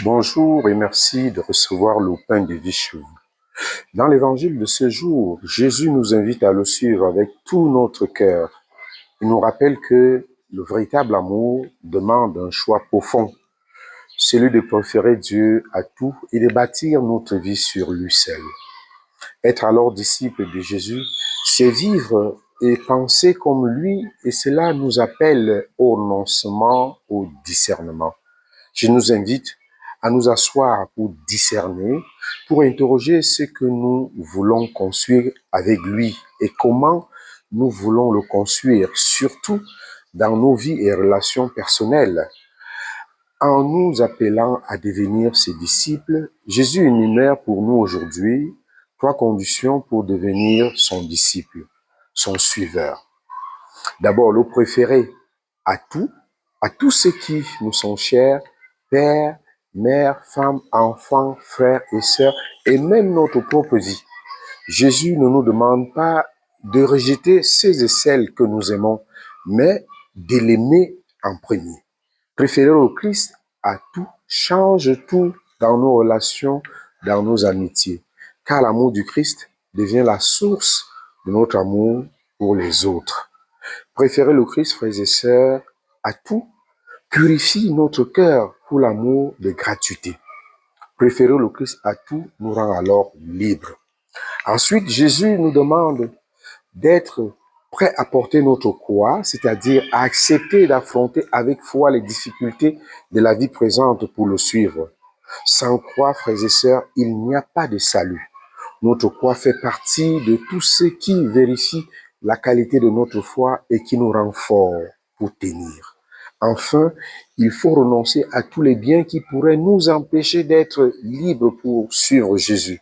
Bonjour et merci de recevoir le pain de vie chez vous. Dans l'évangile de ce jour, Jésus nous invite à le suivre avec tout notre cœur. Il nous rappelle que le véritable amour demande un choix profond, celui de préférer Dieu à tout et de bâtir notre vie sur lui seul. Être alors disciple de Jésus, c'est vivre et penser comme lui, et cela nous appelle au renoncement, au discernement. Je nous invite à nous asseoir pour discerner, pour interroger ce que nous voulons construire avec lui et comment nous voulons le construire, surtout dans nos vies et relations personnelles. En nous appelant à devenir ses disciples, Jésus énumère pour nous aujourd'hui 3 conditions pour devenir son disciple, son suiveur. D'abord, le préférer à tous ceux qui nous sont chers, père, mère, femme, enfants, frères et sœurs, et même notre propre vie. Jésus ne nous demande pas de rejeter ceux et celles que nous aimons, mais de l'aimer en premier. Préférer le Christ à tout change tout dans nos relations, dans nos amitiés, car l'amour du Christ devient la source de notre amour pour les autres. Préférer le Christ, frères et sœurs, à tout purifie notre cœur pour l'amour de gratuité. Préférer le Christ à tout nous rend alors libres. Ensuite, Jésus nous demande d'être prêt à porter notre croix, c'est-à-dire à accepter d'affronter avec foi les difficultés de la vie présente pour le suivre. Sans croix, frères et sœurs, il n'y a pas de salut. Notre croix fait partie de tout ce qui vérifie la qualité de notre foi et qui nous rend forts pour tenir. Enfin, il faut renoncer à tous les biens qui pourraient nous empêcher d'être libres pour suivre Jésus.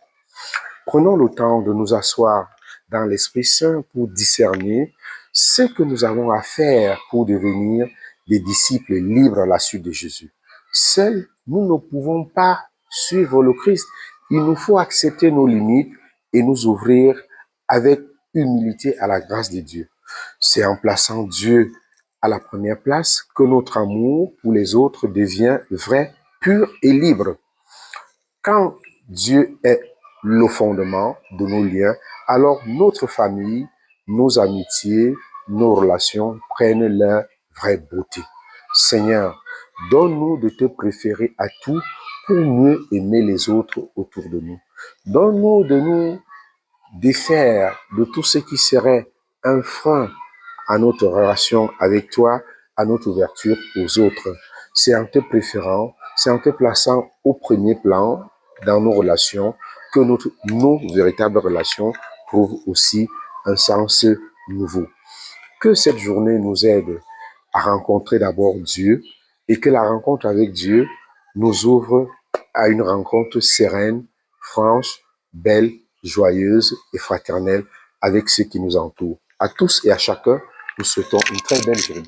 Prenons le temps de nous asseoir dans l'Esprit Saint pour discerner ce que nous avons à faire pour devenir des disciples libres à la suite de Jésus. Seuls, nous ne pouvons pas suivre le Christ. Il nous faut accepter nos limites et nous ouvrir avec humilité à la grâce de Dieu. C'est en plaçant Dieu à la première place que notre amour pour les autres devient vrai, pur et libre. Quand Dieu est le fondement de nos liens, alors notre famille, nos amitiés, nos relations prennent leur vraie beauté. Seigneur, donne-nous de te préférer à tout pour mieux aimer les autres autour de nous. Donne-nous de nous défaire de tout ce qui serait un frein à notre relation avec toi, à notre ouverture aux autres. C'est en te préférant, c'est en te plaçant au premier plan dans nos relations que nos véritables relations trouvent aussi un sens nouveau. Que cette journée nous aide à rencontrer d'abord Dieu et que la rencontre avec Dieu nous ouvre à une rencontre sereine, franche, belle, joyeuse et fraternelle avec ceux qui nous entourent. À tous et à chacun, nous souhaitons une très belle journée.